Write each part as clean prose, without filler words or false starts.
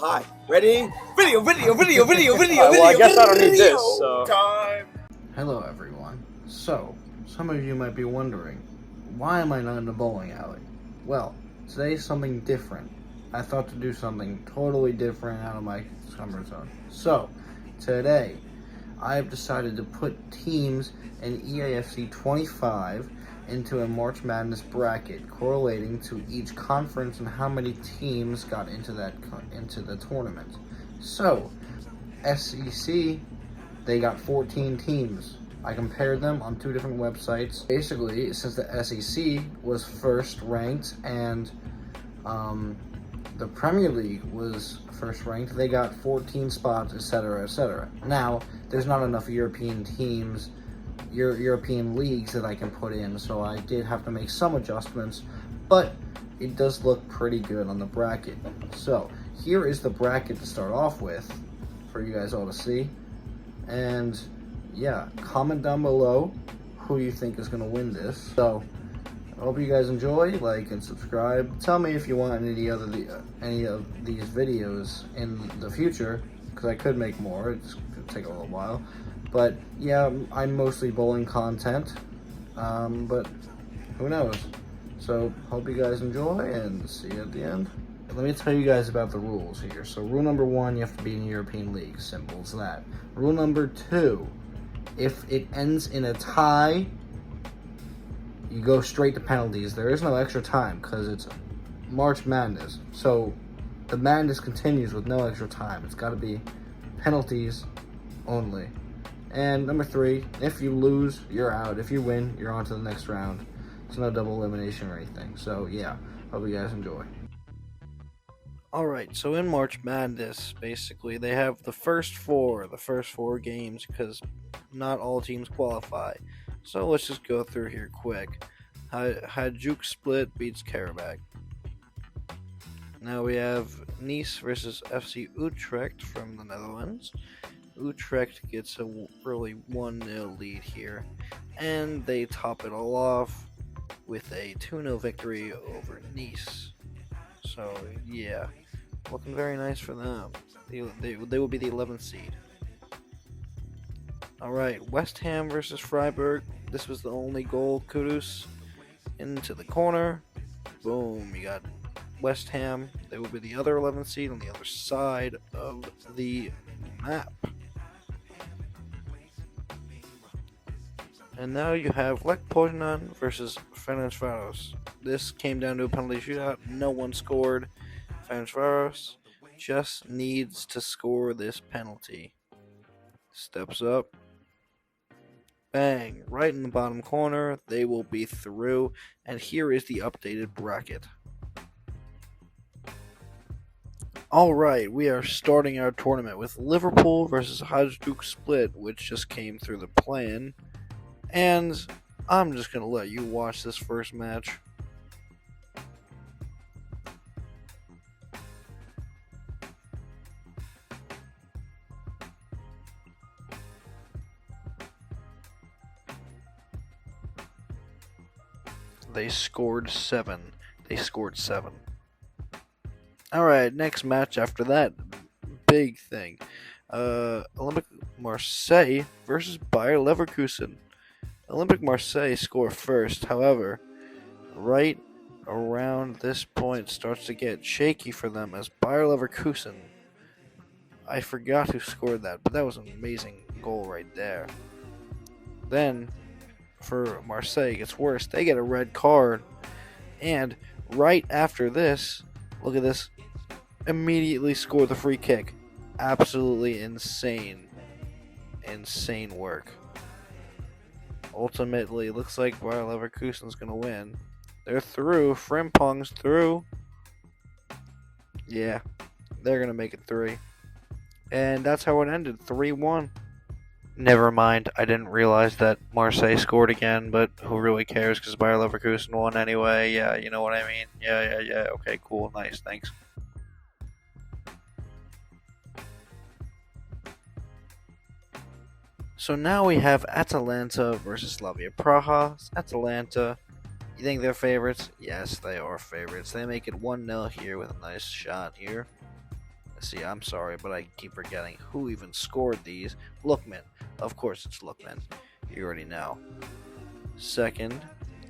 Hi, ready? Video. Well, I guess I don't need this, so. Time. Hello everyone. So, some of you might be wondering, why am I not in the bowling alley? Well, today's something different. I thought to do something totally different out of my comfort zone. So, today, I have decided to put teams in EAFC 25 into a March Madness bracket, correlating to each conference and how many teams got into the tournament. So, SEC, they got 14 teams. I compared them on two different websites. Basically, since the SEC was first ranked and the Premier League was first ranked, they got 14 spots, etc., etc. Now, there's not enough European teams, European leagues that I can put in, so I did have to make some adjustments, but it does look pretty good on the bracket. So, here is the bracket to start off with, for you guys all to see. And yeah, comment down below who you think is going to win this. So, I hope you guys enjoy, like and subscribe. Tell me if you want any of these videos in the future, because I could make more. It's going to take a little while. But yeah, I'm mostly bowling content, but who knows. So, hope you guys enjoy, and see you at the end. Let me tell you guys about the rules here. So, rule number 1, you have to be in a European league. Simple as that. Rule number 2, if it ends in a tie, you go straight to penalties. There is no extra time because it's March Madness. So, the madness continues with no extra time. It's got to be penalties only. And number 3, if you lose, you're out. If you win, you're on to the next round. There's no double elimination or anything. So, yeah, hope you guys enjoy. Alright, so in March Madness, basically, they have the first four games, because not all teams qualify. So let's just go through here quick. Hajduk Split beats Karabakh. Now we have Nice versus FC Utrecht from the Netherlands. Utrecht gets a early 1-0 lead here, and they top it all off with a 2-0 victory over Nice. So, yeah, looking very nice for them. They will be the 11th seed. Alright, West Ham versus Freiburg. This was the only goal. Kudus into the corner. Boom, you got West Ham. They will be the other 11th seed on the other side of the map. And now you have Lech Poznan versus Ferencváros. This came down to a penalty shootout. No one scored. Ferencváros just needs to score this penalty. Steps up. Bang. Right in the bottom corner. They will be through. And here is the updated bracket. Alright, we are starting our tournament with Liverpool versus Hajduk Split, which just came through the plan. And I'm just going to let you watch this first match. They scored 7. Alright, next match after that. Big thing. Olympique Marseille versus Bayer Leverkusen. Olympique Marseille score first. However, right around this point starts to get shaky for them as Bayer Leverkusen. I forgot who scored that, but that was an amazing goal right there. Then, for Marseille, it gets worse. They get a red card. And right after this, look at this, immediately score the free kick. Absolutely insane. Insane work. Ultimately, it looks like Bayer Leverkusen's going to win. They're through. Frimpong's through. Yeah, they're going to make it 3. And that's how it ended, 3-1. Never mind, I didn't realize that Marseille scored again, but who really cares, because Bayer Leverkusen won anyway. Yeah, you know what I mean. Yeah, okay, cool, nice, thanks. So now we have Atalanta versus Slavia Praha. Atalanta, you think they're favorites? Yes, they are favorites. They make it 1-0 here with a nice shot here. See, I'm sorry, but I keep forgetting who even scored these. Lookman. Of course it's Lookman. You already know. Second,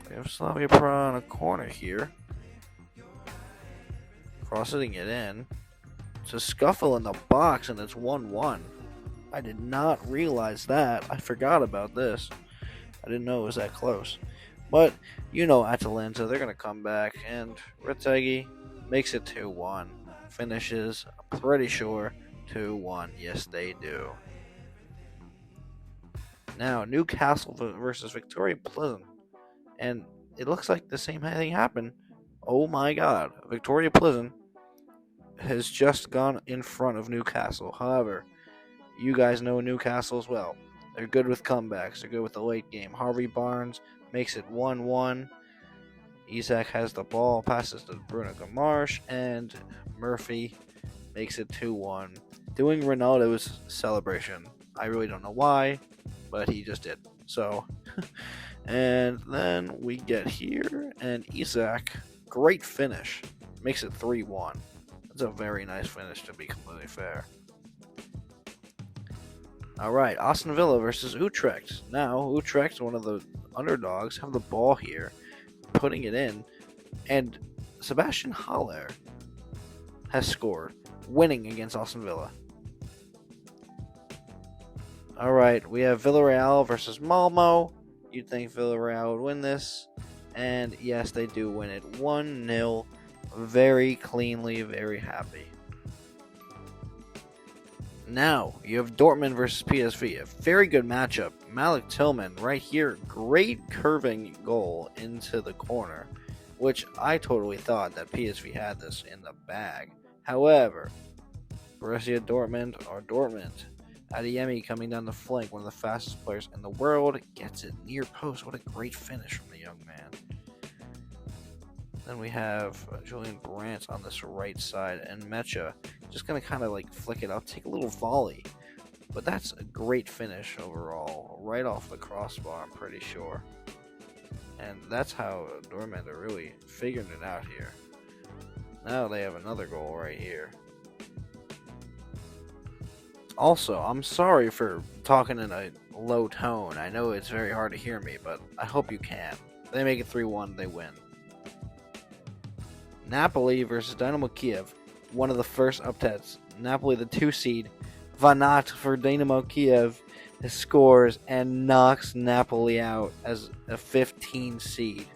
we have Slavia Prague on a corner here. Crossing it in. It's a scuffle in the box, and it's 1-1. I did not realize that. I forgot about this. I didn't know it was that close. But, you know Atalanta, they're going to come back, and Retegui makes it 2-1. Finishes, pretty sure, 2-1. Yes, they do. Now, Newcastle versus Victoria Pleasant. And it looks like the same thing happened. Oh my god. Victoria Pleasant has just gone in front of Newcastle. However, you guys know Newcastle as well. They're good with comebacks. They're good with the late game. Harvey Barnes makes it 1-1. Isak has the ball, passes to Bruno Gomes, and Murphy makes it 2-1. Doing Ronaldo's celebration. I really don't know why, but he just did. So, and then we get here, and Isak, great finish, makes it 3-1. That's a very nice finish, to be completely fair. Alright, Aston Villa versus Utrecht. Now, Utrecht, one of the underdogs, have the ball here, putting it in, and Sebastian Haller has scored, winning against Aston Villa. Alright, we have Villarreal versus Malmo. You'd think Villarreal would win this, and yes, they do win it 1-0, very cleanly, very happy. Now, you have Dortmund versus PSV, a very good matchup. Malik Tillman right here, great curving goal into the corner, which I totally thought that PSV had this in the bag. However, Borussia Dortmund, Adeyemi coming down the flank, one of the fastest players in the world, gets it near post. What a great finish from the young man. Then we have Julian Brandt on this right side, and Mecha just going to kind of like flick it up, take a little volley. But that's a great finish overall, right off the crossbar, I'm pretty sure. And that's how Dortmund are really figuring it out here. Now they have another goal right here. Also, I'm sorry for talking in a low tone. I know it's very hard to hear me, but I hope you can. They make it 3-1, they win. Napoli versus Dynamo Kiev, one of the first upsets. Napoli, the 2 seed. Vanat for Dynamo Kiev scores and knocks Napoli out as a 15 seed.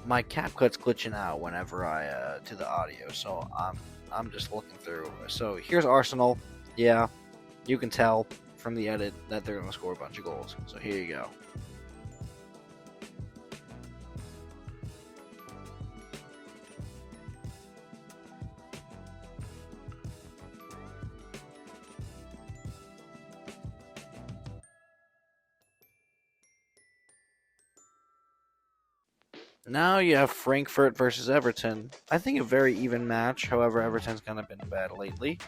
My CapCut's glitching out whenever I do the audio, so I'm just looking through. So here's Arsenal. Yeah, you can tell from the edit that they're going to score a bunch of goals. So here you go. Now you have Frankfurt versus Everton. I think a very even match. However, Everton's kind of been bad lately.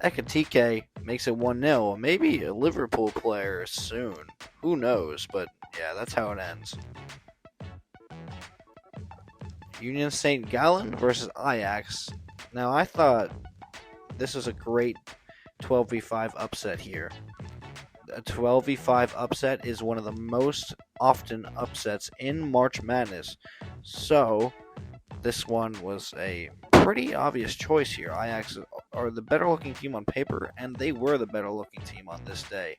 Ekitike makes it 1-0. Maybe a Liverpool player soon. Who knows? But yeah, that's how it ends. Union St. Gallen versus Ajax. Now I thought this was a great 12v5 upset here. A 12v5 upset is one of the most often upsets in March Madness. So, this one was a pretty obvious choice here. Ajax are the better looking team on paper, and they were the better looking team on this day,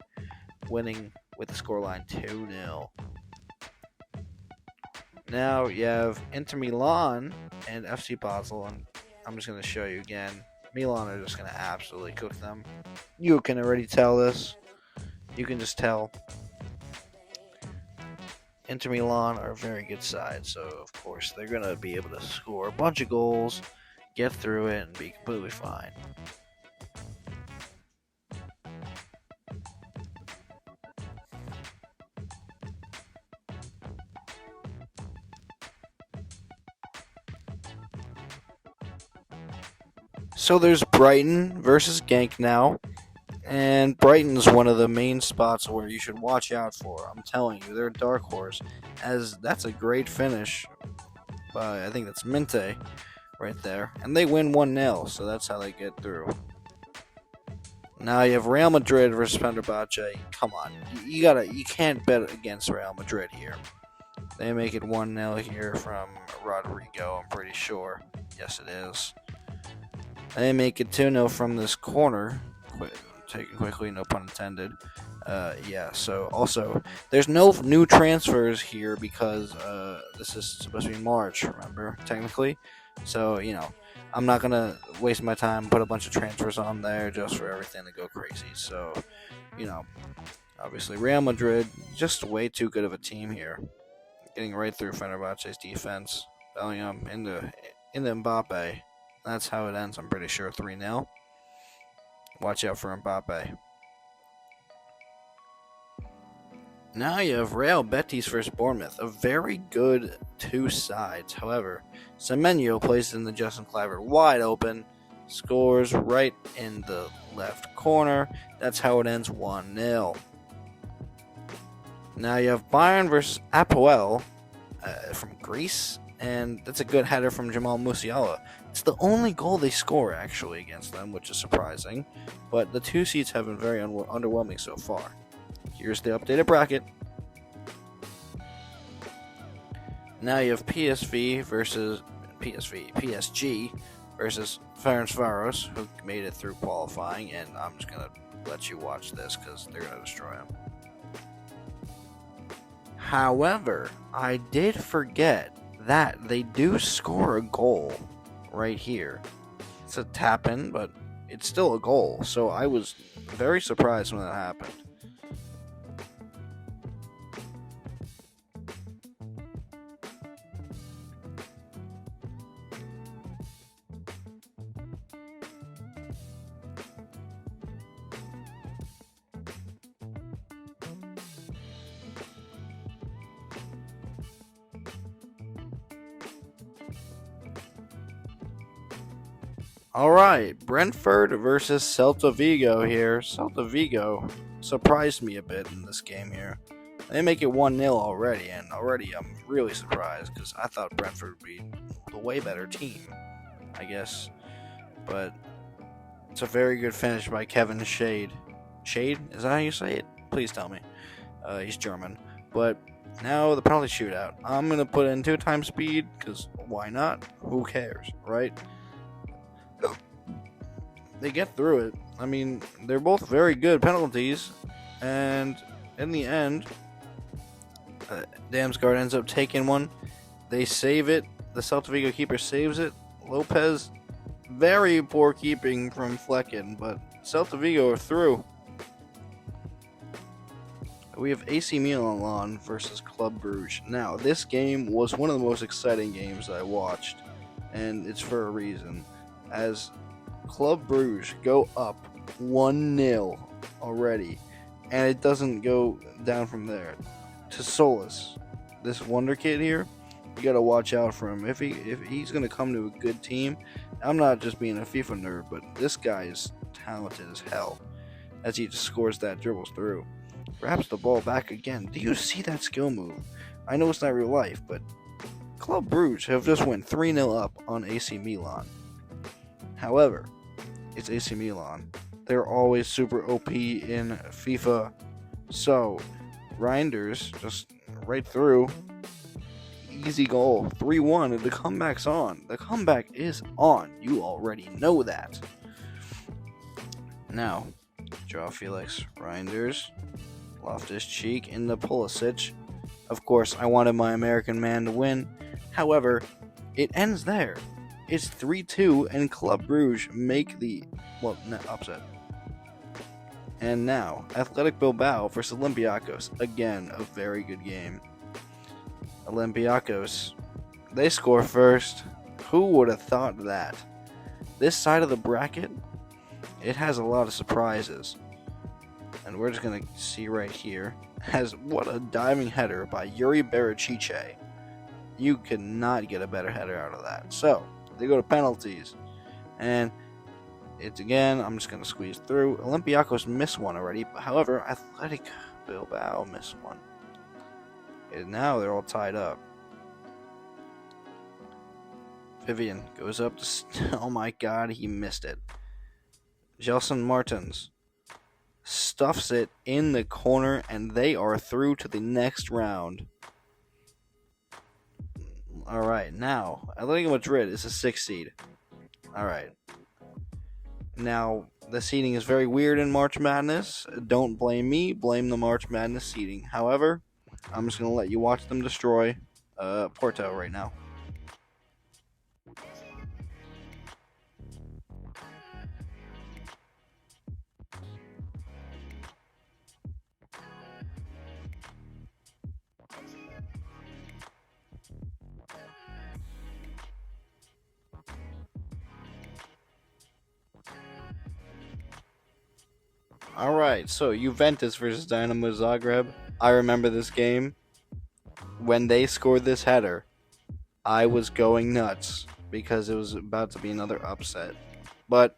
winning with the scoreline 2-0. Now you have Inter Milan and FC Basel, and I'm just going to show you again. Milan are just going to absolutely cook them. You can already tell this. You can just tell. Inter Milan are a very good side, so of course they're going to be able to score a bunch of goals, get through it, and be completely fine. So there's Brighton versus Genk now. And Brighton's one of the main spots where you should watch out for. I'm telling you, they're a dark horse, as that's a great finish by, I think that's Minte right there. And they win 1-0, so that's how they get through. Now you have Real Madrid versus Fenerbahce. Come on, you can't bet against Real Madrid here. They make it 1-0 here from Rodrigo, I'm pretty sure. Yes, it is. They make it 2-0 from this corner. Taken quickly, no pun intended. Yeah, so also, there's no new transfers here because this is supposed to be March, remember, technically. So, I'm not going to waste my time and put a bunch of transfers on there just for everything to go crazy. So, obviously Real Madrid, just way too good of a team here. Getting right through Fenerbahce's defense. Bellingham into Mbappe. That's how it ends, I'm pretty sure, 3-0. Watch out for Mbappe. Now you have Real Betis versus Bournemouth. A very good two sides. However, Semenyo plays in the Justin Kluivert wide open. Scores right in the left corner. That's how it ends 1-0. Now you have Bayern versus Apoel from Greece. And that's a good header from Jamal Musiala. It's the only goal they score, actually, against them, which is surprising. But the two seeds have been very underwhelming so far. Here's the updated bracket. Now you have PSG versus Ferencváros, who made it through qualifying, and I'm just going to let you watch this because they're going to destroy them. However, I did forget that they do score a goal right here. It's a tap-in, but it's still a goal, so I was very surprised when that happened. Alright, Brentford versus Celta Vigo here. Celta Vigo surprised me a bit in this game here. They make it 1-0 already, and already I'm really surprised because I thought Brentford would be the way better team, I guess. But it's a very good finish by Kevin Schade. Schade? Is that how you say it? Please tell me. He's German. But now the penalty shootout. I'm going to put in 2 times speed because why not? Who cares, right? They get through it. I mean, they're both very good penalties, and in the end, Damsgaard ends up taking one. They save it. The Celta Vigo keeper saves it. Lopez, very poor keeping from Flecken, but Celta Vigo are through. We have AC Milan versus Club Brugge. Now, this game was one of the most exciting games I watched, and it's for a reason. As Club Brugge go up 1-0 already, and it doesn't go down from there. To Solis, this wonder kid here, you gotta watch out for him. If he's gonna come to a good team, I'm not just being a FIFA nerd, but this guy is talented as hell. As he just scores that, dribbles through, grabs the ball back again. Do you see that skill move? I know it's not real life, but Club Brugge have just went 3-0 up on AC Milan. However, it's AC Milan. They're always super OP in FIFA. So, Reinders just right through. Easy goal. 3-1, and the comeback's on. The comeback is on. You already know that. Now, Joao Felix, Reinders, Loftus-Cheek into Pulisic. Of course, I wanted my American man to win. However, it ends there. It's 3-2, and Club Brugge make the upset. And now, Athletic Bilbao versus Olympiacos. Again, a very good game. Olympiacos, they score first. Who would have thought that? This side of the bracket, it has a lot of surprises. And we're just going to see right here. What a diving header by Yuri Barachiche. You could not get a better header out of that. So, they go to penalties. And it's again, I'm just going to squeeze through. Olympiacos missed one already. However, Athletic Bilbao missed one. And now they're all tied up. Vivian goes up to... Oh my god, he missed it. Gelson Martins stuffs it in the corner, and they are through to the next round. Alright, now, Atletico Madrid is a 6th seed. Alright. Now, the seeding is very weird in March Madness. Don't blame me, blame the March Madness seeding. However, I'm just going to let you watch them destroy Porto right now. Alright, so Juventus versus Dynamo Zagreb. I remember this game. When they scored this header, I was going nuts because it was about to be another upset. But,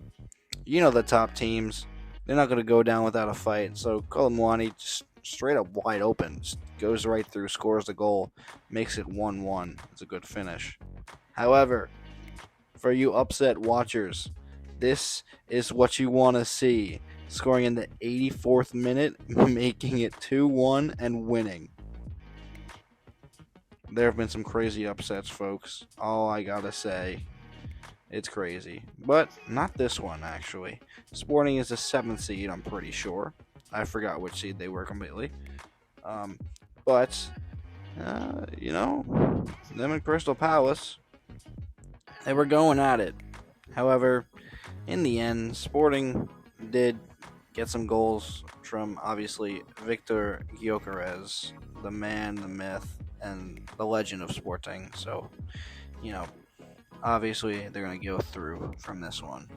you know the top teams, they're not going to go down without a fight. So Kolo Muani just straight up wide open, just goes right through, scores the goal, makes it 1-1. It's a good finish. However, for you upset watchers, this is what you want to see. Scoring in the 84th minute, making it 2-1 and winning. There have been some crazy upsets, folks. All I gotta say, it's crazy. But not this one, actually. Sporting is the 7th seed, I'm pretty sure. I forgot which seed they were completely. But, you know, them and Crystal Palace, they were going at it. However, in the end, Sporting did get some goals from, obviously, Victor Gyökeres, the man, the myth, and the legend of Sporting. So, you know, obviously they're going to go through from this one.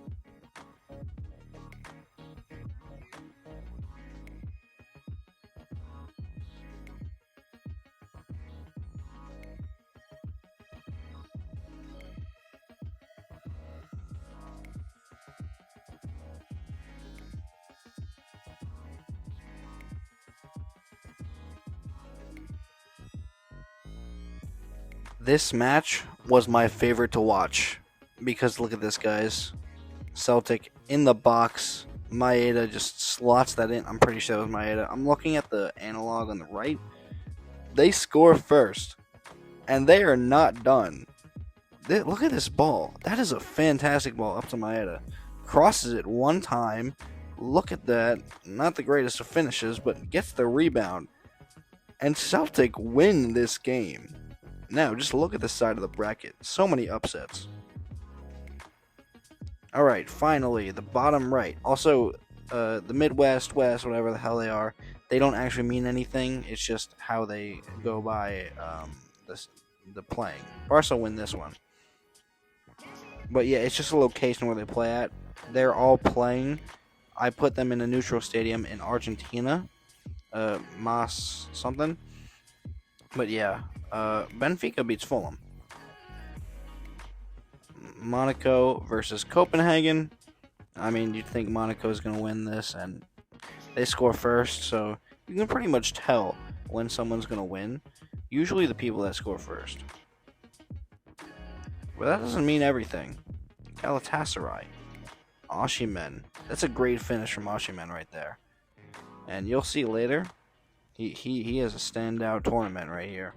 This match was my favorite to watch because look at this, guys. Celtic in the box. Maeda just slots that in. I'm pretty sure it was Maeda. I'm looking at the analog on the right. They score first, and they are not done. Look at this ball. That is a fantastic ball up to Maeda. Crosses it one time. Look at that. Not the greatest of finishes, but gets the rebound. And Celtic win this game. Now, just look at the side of the bracket. So many upsets. Alright, finally, the bottom right. Also, the Midwest, West, whatever the hell they are, they don't actually mean anything. It's just how they go by the playing. Barca win this one. But yeah, it's just a location where they play at. They're all playing. I put them in a neutral stadium in Argentina. Mas something. But yeah, Benfica beats Fulham. Monaco versus Copenhagen. I mean, you'd think Monaco is going to win this, and they score first, so you can pretty much tell when someone's going to win. Usually the people that score first. But that doesn't mean everything. Galatasaray. Osimhen. That's a great finish from Osimhen right there. And you'll see later, he has a standout tournament right here.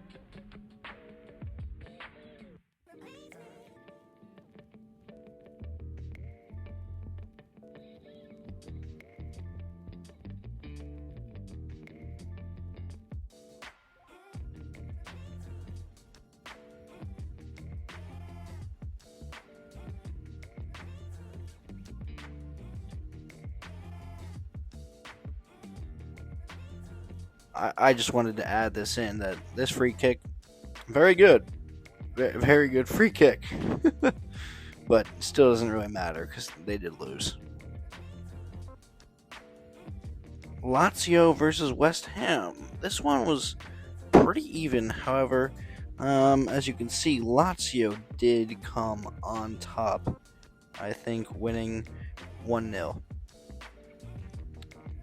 I just wanted to add this in, that this free kick, very good. Very good free kick. But still doesn't really matter because they did lose. Lazio versus West Ham. This one was pretty even. However, as you can see, Lazio did come on top. I think winning 1-0.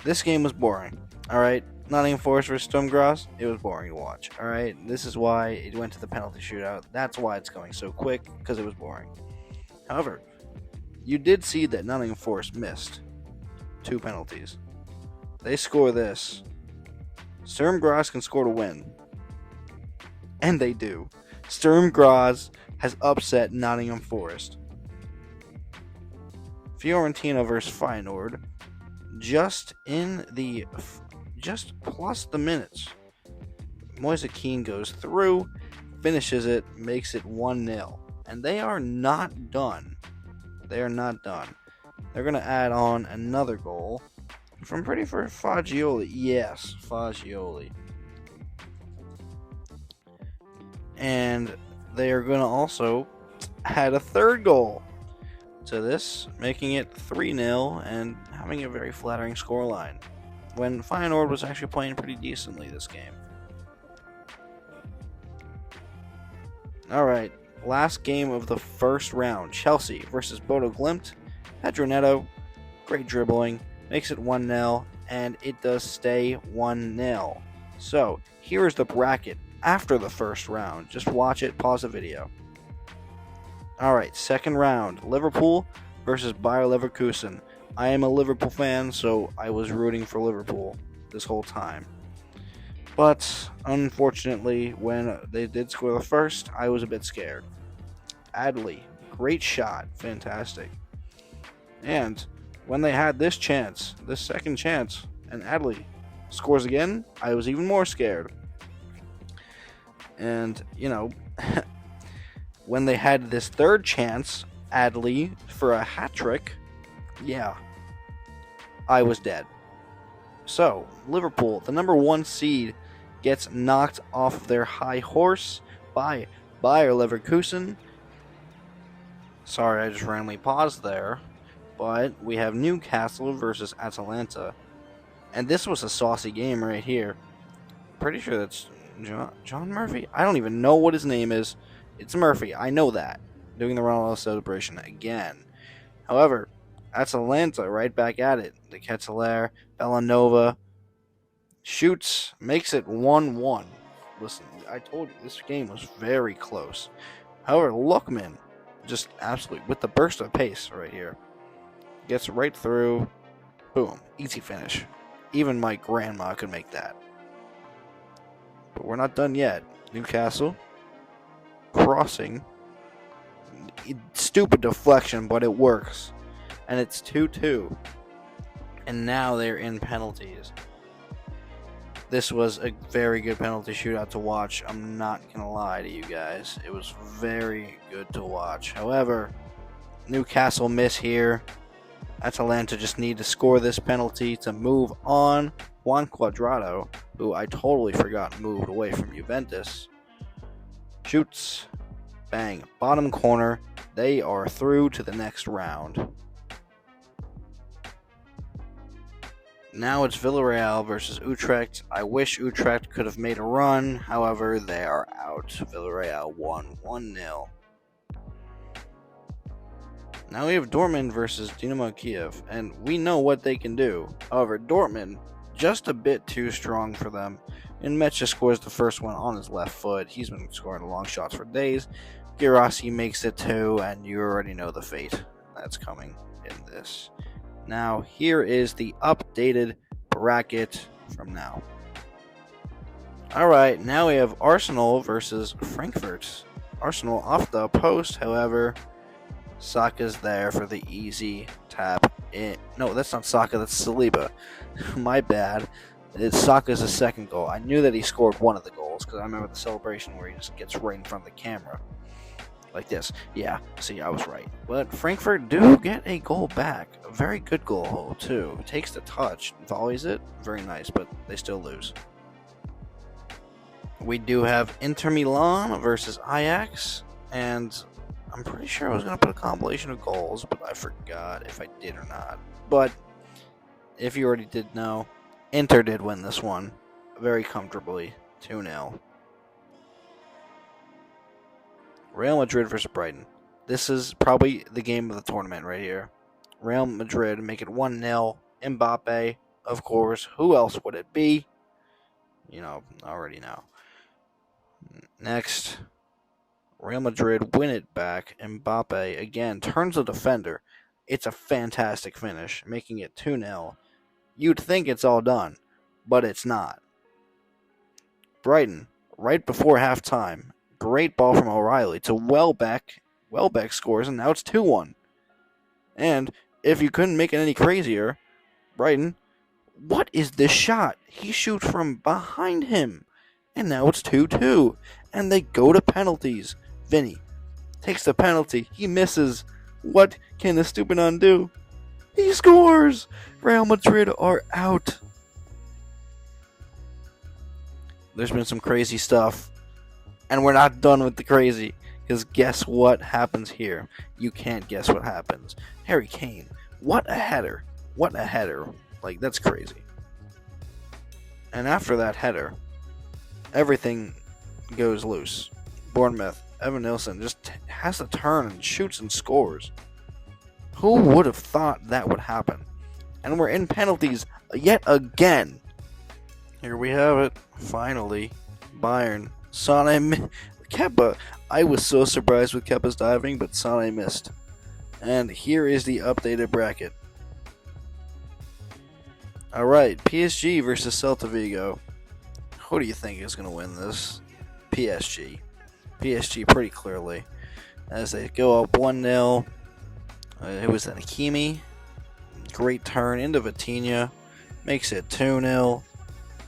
This game was boring. Alright, Nottingham Forest versus Sturm Graz, it was boring to watch. All right, this is why it went to the penalty shootout. That's why it's going so quick, because it was boring. However, you did see that Nottingham Forest missed 2 penalties. They score this. Sturm Graz can score to win. And they do. Sturm Graz has upset Nottingham Forest. Fiorentina versus Feyenoord. Just plus the minutes. Moise Kean goes through, finishes it, makes it 1-0. And they are not done. They are not done. They're going to add on another goal from pretty for Fagioli. Yes, Fagioli. And they are going to also add a third goal to this, making it 3-0 and having a very flattering scoreline. When Feyenoord was actually playing pretty decently this game. Alright, last game of the first round. Chelsea versus Bodo Glimt. Pedro Neto, great dribbling, makes it 1-0, and it does stay 1-0. So, here is the bracket after the first round. Just watch it, pause the video. Alright, second round. Liverpool versus Bayer Leverkusen. I am a Liverpool fan, so I was rooting for Liverpool this whole time. But, unfortunately, when they did score the first, I was a bit scared. Adley, great shot, fantastic. And when they had this chance, this second chance, and Adley scores again, I was even more scared. And, when they had this third chance, Adley, for a hat-trick, yeah, I was dead. So, Liverpool, the number 1 seed, gets knocked off of their high horse by Bayer Leverkusen. Sorry, I just randomly paused there. But we have Newcastle versus Atalanta. And this was a saucy game right here. Pretty sure that's John Murphy? I don't even know what his name is. It's Murphy, I know that. Doing the Ronaldo celebration again. However, Atalanta right back at it. The Ketelaere, Bellanova shoots, makes it 1-1. Listen, I told you this game was very close. However, Lookman just absolutely with the burst of pace right here. Gets right through. Boom. Easy finish. Even my grandma could make that. But we're not done yet. Newcastle crossing. Stupid deflection, but it works. And it's 2-2. And now they're in penalties. This was a very good penalty shootout to watch. I'm not going to lie to you guys. It was very good to watch. However, Newcastle miss here. Atalanta just need to score this penalty to move on. Juan Cuadrado, who I totally forgot moved away from Juventus, shoots. Bang. Bottom corner. They are through to the next round. Now it's Villarreal versus Utrecht. I wish Utrecht could have made a run. However, they are out. Villarreal won 1-0. Now we have Dortmund versus Dynamo Kiev, and we know what they can do. However, Dortmund, just a bit too strong for them. And Mecha scores the first one on his left foot. He's been scoring long shots for days. Girassi makes it 2, and you already know the fate that's coming in this. Now, here is the updated bracket from now. Alright, now we have Arsenal versus Frankfurt. Arsenal off the post, however, Saka's there for the easy tap in. No, that's not Saka, that's Saliba. My bad. It's Saka's second goal. I knew that he scored one of the goals because I remember the celebration where he just gets right in front of the camera. Like this. Yeah, see, I was right. But Frankfurt do get a goal back. A very good goal, too. Takes the touch, volleys it. Very nice, but they still lose. We do have Inter Milan versus Ajax. And I'm pretty sure I was going to put a compilation of goals, but I forgot if I did or not. But if you already did know, Inter did win this one very comfortably, 2-0. Real Madrid versus Brighton. This is probably the game of the tournament right here. Real Madrid make it 1-0. Mbappe, of course. Who else would it be? already know. Next, Real Madrid win it back. Mbappe again turns the defender. It's a fantastic finish, making it 2-0. You'd think it's all done, but it's not. Brighton, right before halftime, great ball from O'Reilly to Welbeck. Welbeck scores, and now it's 2-1. And if you couldn't make it any crazier, Brighton, what is this shot? He shoots from behind him, and now it's 2-2. And they go to penalties. Vinny takes the penalty. He misses. What can the stupid undo? He scores! Real Madrid are out. There's been some crazy stuff. And we're not done with the crazy. Because guess what happens here? You can't guess what happens. Harry Kane. What a header. What a header. Like, that's crazy. And after that header, everything goes loose. Bournemouth, Evan Nilsson just has to turn and shoots and scores. Who would have thought that would happen? And we're in penalties yet again. Here we have it. Finally, Bayern. Sane, Kepa. I was so surprised with Kepa's diving, but Sane missed. And here is the updated bracket. Alright, PSG versus Celta Vigo. Who do you think is going to win this? PSG. PSG pretty clearly. As they go up 1-0. It was an Hakimi. Great turn into Vitinha. Makes it 2-0.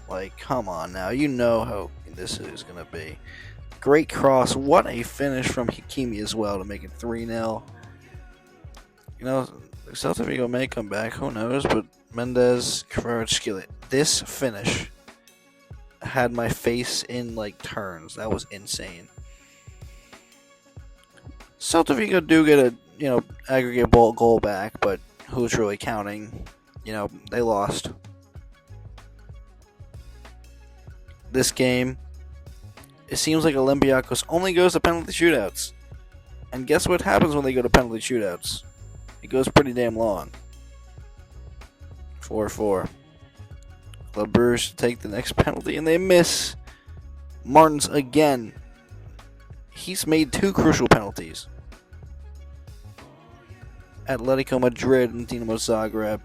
Like, come on now. You know how this is going to be. Great cross. What a finish from Hakimi as well to make it 3-0. Celta Vigo may come back. Who knows? But Mendes, Kvaratskhelia. This finish had my face in, turns. That was insane. Celta Vigo do get a, aggregate goal back, but who's really counting? They lost. This game, it seems like Olympiacos only goes to penalty shootouts. And guess what happens when they go to penalty shootouts? It goes pretty damn long. 4-4. Club Brugge take the next penalty, and they miss. Martins again. He's made 2 crucial penalties. Atletico Madrid and Dinamo Zagreb.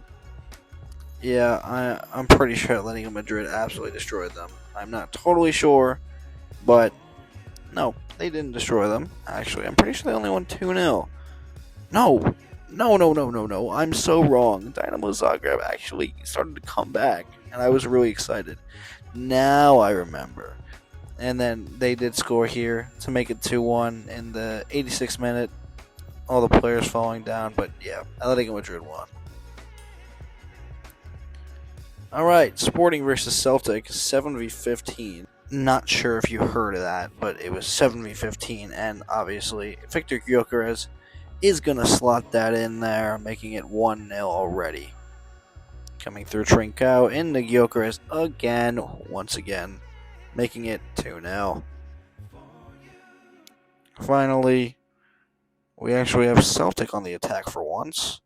Yeah, I'm pretty sure Atletico Madrid absolutely destroyed them. I'm not totally sure, but no, they didn't destroy them. Actually, I'm pretty sure they only won 2-0. No. I'm so wrong. Dinamo Zagreb actually started to come back, and I was really excited. Now I remember. And then they did score here to make it 2-1 in the 86th minute. All the players falling down, but yeah, Atletico Madrid won. Alright, Sporting versus Celtic, 7v15. Not sure if you heard of that, but it was 7v15, and obviously Victor Gyökeres is going to slot that in there, making it 1-0 already. Coming through Trincao into Gyökeres again, once again, making it 2-0. Finally, we actually have Celtic on the attack for once.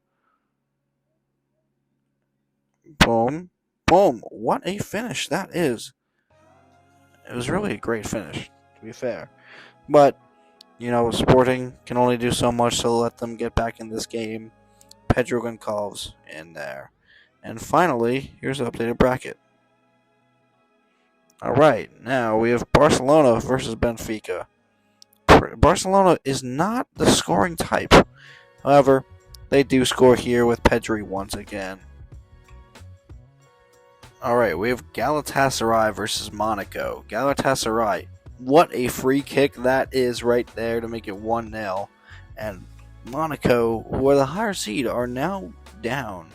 Boom. Boom. What a finish that is. It was really a great finish, to be fair. But, Sporting can only do so much, so let them get back in this game. Pedro Goncalves in there. And finally, here's the updated bracket. Alright, now we have Barcelona versus Benfica. Barcelona is not the scoring type. However, they do score here with Pedri once again. Alright, we have Galatasaray versus Monaco. Galatasaray, what a free kick that is right there to make it 1-0. And Monaco, who are the higher seed, are now down.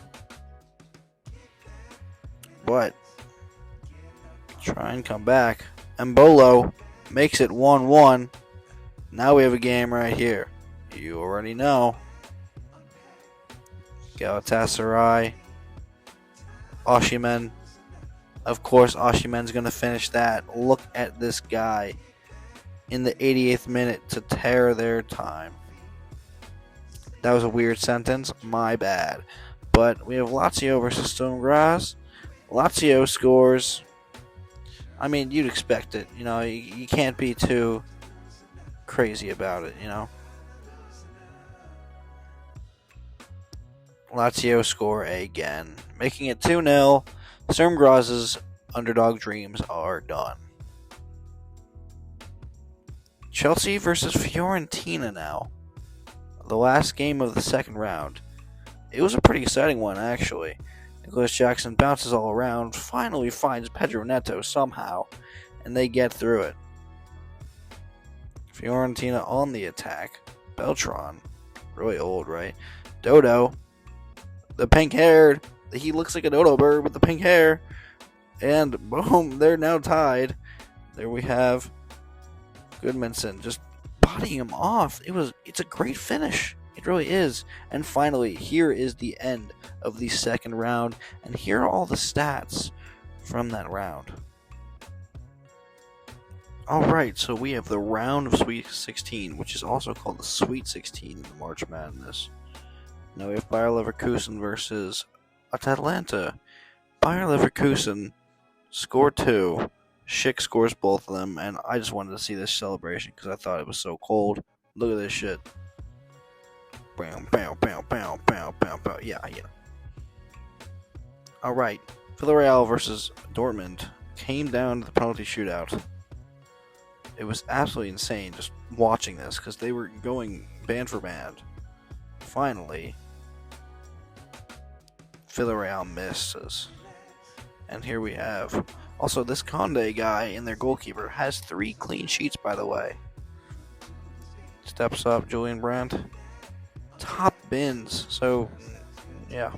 But, try and come back. Embolo makes it 1-1. Now we have a game right here. You already know. Galatasaray. Osimhen. Of course, Osimhen's going to finish that. Look at this guy in the 88th minute to tear their time. That was a weird sentence. My bad. But we have Lazio versus Sturm Graz. Lazio scores. I mean, you'd expect it. You can't be too crazy about it, Lazio score again, making it 2-0. Sturm Graz's underdog dreams are done. Chelsea versus Fiorentina now. The last game of the second round. It was a pretty exciting one, actually. Nicholas Jackson bounces all around, finally finds Pedro Neto somehow, and they get through it. Fiorentina on the attack. Beltran, really old, right? Dodo, the pink-haired. He looks like a dodo bird with the pink hair. And boom, they're now tied. There we have Goodmanson just bodying him off. It's a great finish. It really is. And finally, here is the end of the second round. And here are all the stats from that round. Alright, so we have the round of Sweet 16, which is also called the Sweet 16 in the March Madness. Now we have Bayer Leverkusen versus Atalanta. Bayer Leverkusen scored 2. Schick scores both of them, and I just wanted to see this celebration because I thought it was so cold. Look at this shit. Bam, bam, bam, bam, bam, bam, bam. Yeah. Alright, Villarreal versus Dortmund came down to the penalty shootout. It was absolutely insane just watching this because they were going band for band. Finally, Villarreal misses. And here we have. Also, this Conde guy in their goalkeeper has 3 clean sheets, by the way. Steps up, Julian Brandt. Top bins. So, yeah.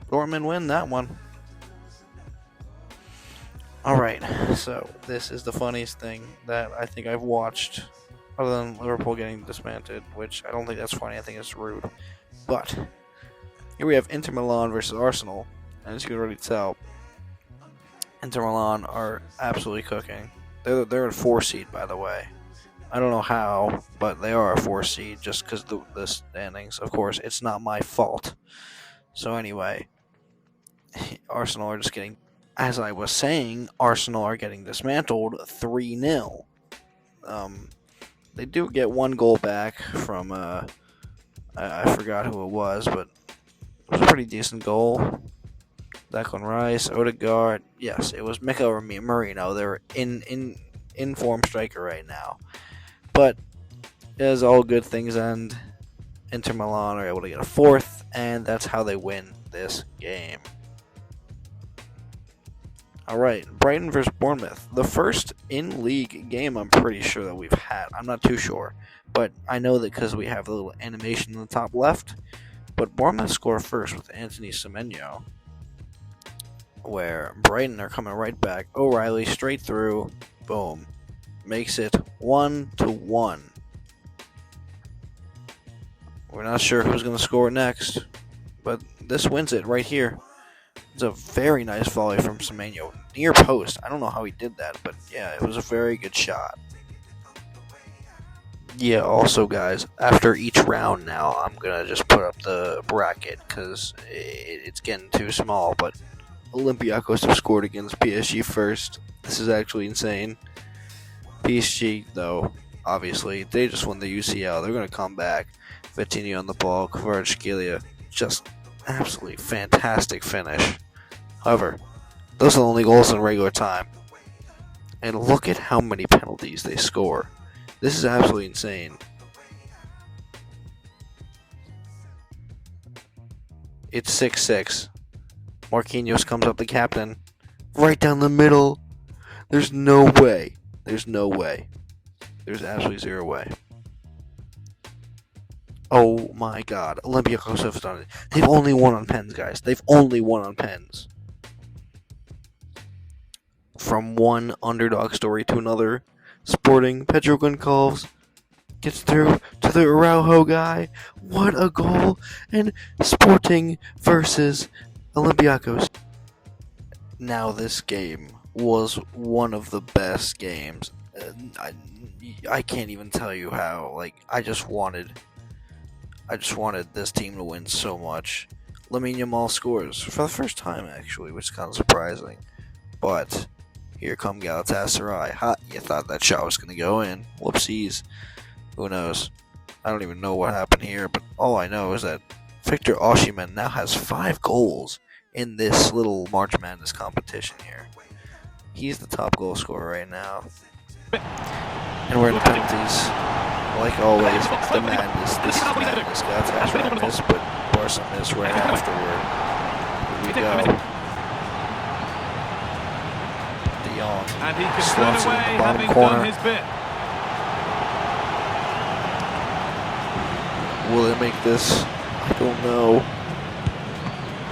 Dortmund win that one. Alright, so this is the funniest thing that I think I've watched, other than Liverpool getting dismantled, which I don't think that's funny, I think it's rude. But, here we have Inter Milan versus Arsenal, and as you can already tell, Inter Milan are absolutely cooking. They're a 4 seed, by the way. I don't know how, but they are a 4 seed just because the standings. Of course, it's not my fault. So anyway, Arsenal are just getting, as I was saying, Arsenal are getting dismantled 3-0. They do get 1 goal back from, I forgot who it was, but it was a pretty decent goal. Declan Rice, Odegaard, yes, it was Mikel Merino. They're in form striker right now. But as all good things end, Inter Milan are able to get a 4th, and that's how they win this game. Alright, Brighton versus Bournemouth. The first in-league game I'm pretty sure that we've had. I'm not too sure, but I know that because we have a little animation in the top left. But Bournemouth score first with Anthony Semenyo, where Brighton are coming right back. O'Reilly straight through, boom, makes it 1-1. We're not sure who's going to score next, but this wins it right here. It's a very nice volley from Semenyo, near post. I don't know how he did that, but yeah, it was a very good shot. Yeah, also guys, after each round now, I'm going to just put up the bracket because it's getting too small, but Olympiacos have scored against PSG first. This is actually insane. PSG, though, obviously, they just won the UCL. They're going to come back. Vitinha on the ball, Kvaratskhelia, just absolutely fantastic finish. However, those are the only goals in regular time. And look at how many penalties they score. This is absolutely insane. It's 6-6. Marquinhos comes up, the captain, right down the middle. There's no way. There's no way. There's absolutely zero way. Oh my god. Olympiacos have done it. They've only won on pens, guys. They've only won on pens. From one underdog story to another, Sporting, Pedro Goncalves gets through to the Araujo guy. What a goal. And Sporting versus Olympiacos. Now this game was one of the best games. I can't even tell you how. I just wanted this team to win so much. Lamine Yamal scores for the first time, actually, which is kind of surprising. But Here come Galatasaray. Ha, you thought that shot was going to go in. Whoopsies. Who knows? I don't even know what happened here, but all I know is that Victor Osimhen now has 5 goals in this little March Madness competition here. He's the top goal scorer right now. And we're in the penalties. Like always, the madness. This is madness. Galatasaray miss, but Barca miss right afterward. Here we go. De Jong And he can slots turn it away, in the bottom having corner. done his bit. Will it make this? I don't know.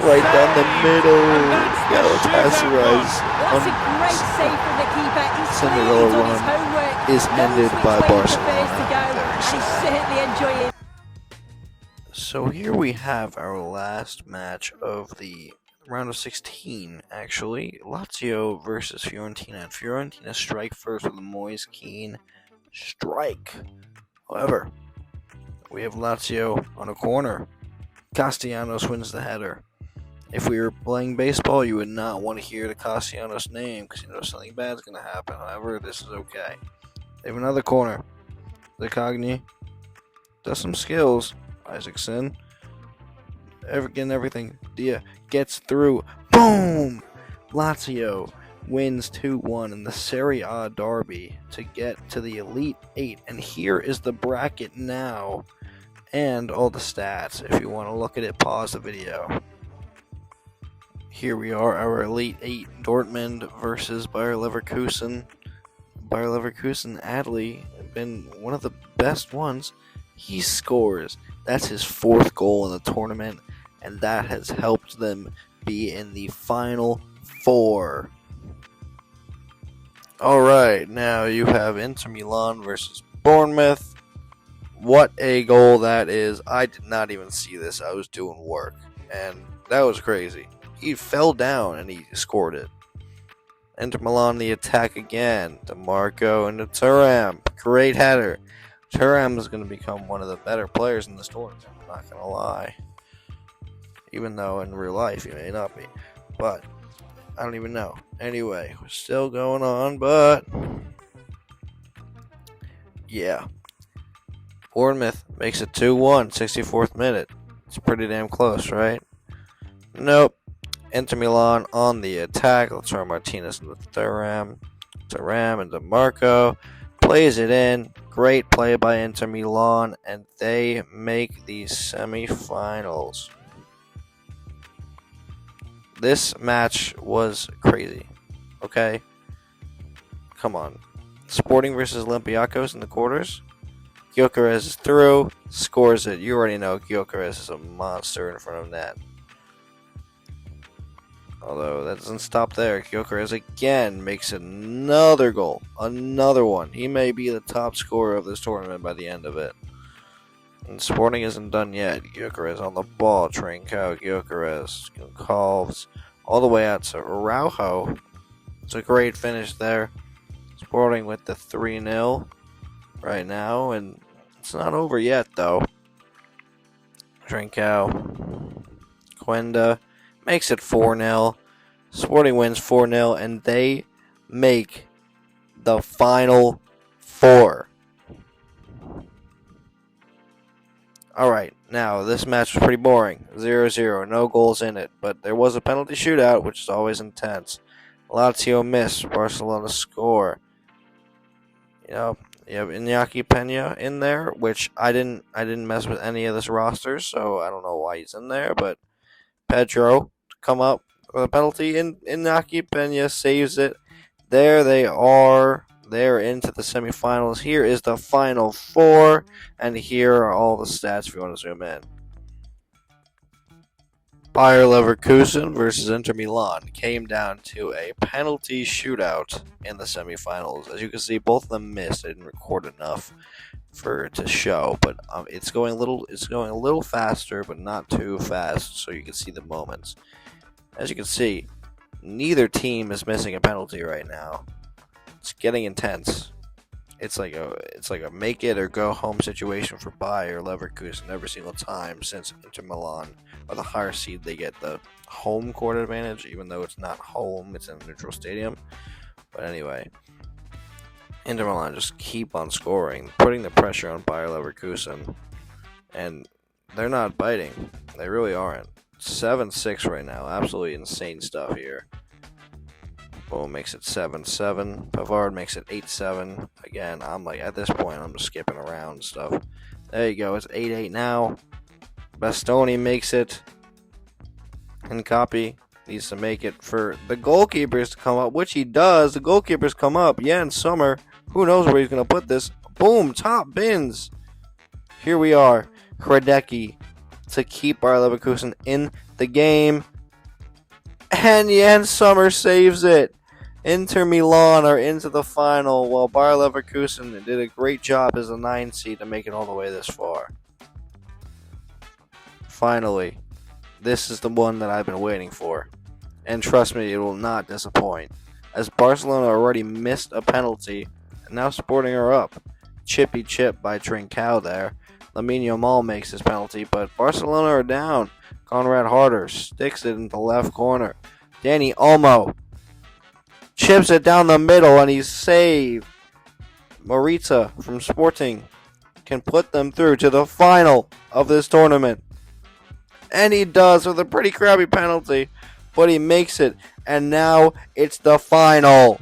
Right down the middle. Galatasaray's That's a great save from the keeper. He's Cinderella clearly done his run homework. is ended by Barcelona. And he's certainly enjoying it. So here we have our last match of the round of 16, actually. Lazio versus Fiorentina. And Fiorentina strike first with a Moise Kean strike. However, we have Lazio on a corner. Castellanos wins the header. If we were playing baseball, you would not want to hear the Castellanos name because you know something bad is going to happen. However, this is okay. They have another corner. Zacagni does some skills. Isaacson. Getting everything. Dia gets through. Boom! Lazio wins 2-1 in the Serie A derby to get to the Elite 8. And here is the bracket now. And all the stats. If you want to look at it, pause the video. Here we are, our Elite 8. Dortmund versus Bayer Leverkusen. Bayer Leverkusen, Adli, been one of the best ones. He scores. That's his 4th goal in the tournament, and that has helped them be in the Final 4. Alright, now you have Inter Milan versus Bournemouth. What a goal that is. I did not even see this. I was doing work, and that was crazy. He fell down, and he scored it. Inter Milan, the attack again. DeMarco into Thuram. Great header. Thuram is going to become one of the better players in this tournament. I'm not going to lie. Even though in real life he may not be. But I don't even know. Anyway, we're still going on, but yeah. Bournemouth makes it 2-1, 64th minute. It's pretty damn close, right? Nope. Inter Milan on the attack. Lautaro Martinez into Thuram. Thuram and DeMarco. Plays it in. Great play by Inter Milan, and they make the semifinals. This match was crazy. Okay? Come on. Sporting versus Olympiacos in the quarters. Gyökeres is through. Scores it. You already know Gyökeres is a monster in front of net. Although that doesn't stop there. Gyökeres again makes another goal. Another one. He may be the top scorer of this tournament by the end of it. And Sporting isn't done yet. Gyökeres on the ball. Trincao, Gyökeres, Goncalves, all the way out to Araujo. It's a great finish there. Sporting with the 3-0 right now. And it's not over yet, though. Trincao. Quenda makes it 4-0. Sporting wins 4-0, and they make the Final 4. Alright, now this match was pretty boring. 0-0, no goals in it, but there was a penalty shootout, which is always intense. Lazio miss, Barcelona score. You know, you have Iñaki Peña in there, which I didn't mess with any of this roster, so I don't know why he's in there, but Pedro come up with a penalty, and Iñaki Peña saves it. There they are. They're into the semifinals. Here is the Final 4, and here are all the stats if you want to zoom in. Bayer Leverkusen versus Inter Milan came down to a penalty shootout in the semifinals. As you can see, both of them missed. I didn't record enough for it to show, but it's going a little faster, but not too fast, so you can see the moments. As you can see, neither team is missing a penalty right now. It's getting intense. It's like a make it or go home situation for Bayer Leverkusen every single time since Inter Milan are the higher seed. They get the home court advantage, even though it's not home, it's in a neutral stadium. But anyway, Inter Milan just keep on scoring, putting the pressure on Bayer Leverkusen, and they're not biting. They really aren't. 7-6 right now. Absolutely insane stuff here. Boom makes it 7-7. Pavard makes it 8-7. Again, I'm like, at this point, I'm just skipping around and stuff. There you go. It's 8-8 now. Bastoni makes it. And Copy needs to make it for the goalkeepers to come up, which he does. The goalkeepers come up. Jan Sommer. Who knows where he's going to put this. Boom. Top bins. Here we are. Hradecki to keep Bayer Leverkusen in the game. And Jan Sommer saves it. Inter Milan are into the final, while Bayer Leverkusen did a great job as a 9 seed to make it all the way this far. Finally, this is the one that I've been waiting for. And trust me, it will not disappoint. As Barcelona already missed a penalty, and now Sporting are up. Chippy chip by Trincao there. Lamine Yamal makes his penalty, but Barcelona are down. Conrad Harder sticks it in the left corner. Danny Olmo chips it down the middle, and he's saved. Morita from Sporting can put them through to the final of this tournament. And he does with a pretty crappy penalty, but he makes it. And now it's the final.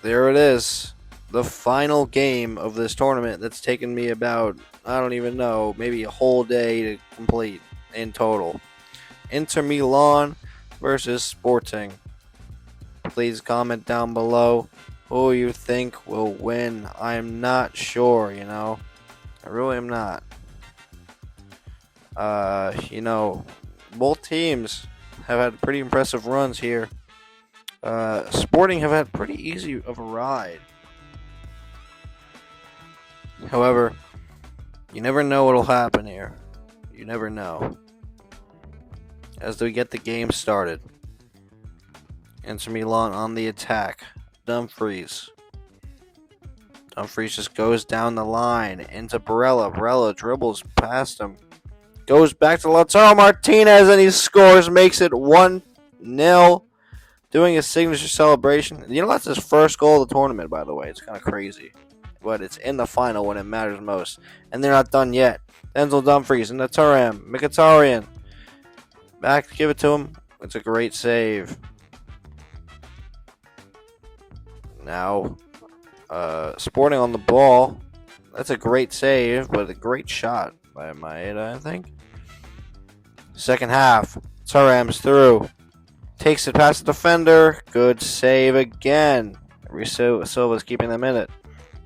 There it is. The final game of this tournament that's taken me about, I don't even know, maybe a whole day to complete in total. Inter Milan versus Sporting. Please comment down below who you think will win. I'm not sure, I really am not. Both teams have had pretty impressive runs here. Sporting have had pretty easy of a ride. However, you never know what'll happen here. You never know. As we get the game started. Inter Milan on the attack. Dumfries. Dumfries just goes down the line into Barella. Barella dribbles past him. Goes back to Lautaro Martinez and he scores. Makes it 1-0. Doing his signature celebration. That's his first goal of the tournament, by the way. It's kind of crazy. But it's in the final when it matters most. And they're not done yet. Denzel Dumfries into Thuram. Mkhitaryan. Back to give it to him. It's a great save. Now, Sporting on the ball. That's a great save, but a great shot by Maeda, I think. Second half. Thuram's through. Takes it past the defender. Good save again. Silva's keeping them in it.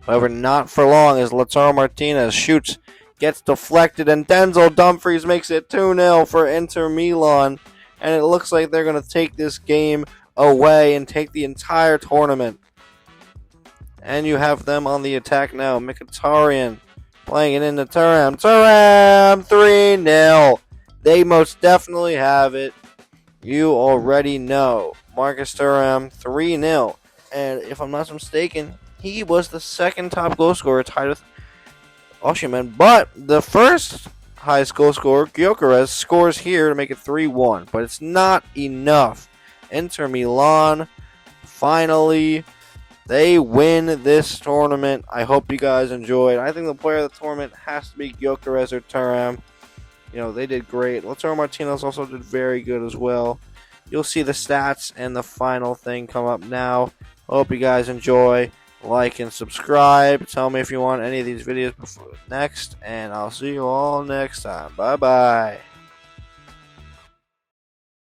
However, not for long as Lautaro Martinez shoots, gets deflected, and Denzel Dumfries makes it 2-0 for Inter Milan. And it looks like they're going to take this game away and take the entire tournament. And you have them on the attack now. Mkhitaryan playing it into Thuram. Thuram 3-0. They most definitely have it. You already know. Marcus Thuram 3-0. And if I'm not mistaken, he was the second top goal scorer, tied with Osimhen. But the first highest goal scorer, Gyökeres, scores here to make it 3-1. But it's not enough. Inter Milan, finally, they win this tournament. I hope you guys enjoyed. I think the player of the tournament has to be Gyökeres or Thuram. They did great. Lautaro Martinez also did very good as well. You'll see the stats and the final thing come up now. Hope you guys enjoy. Like and subscribe. Tell me if you want any of these videos next. And I'll see you all next time. Bye-bye.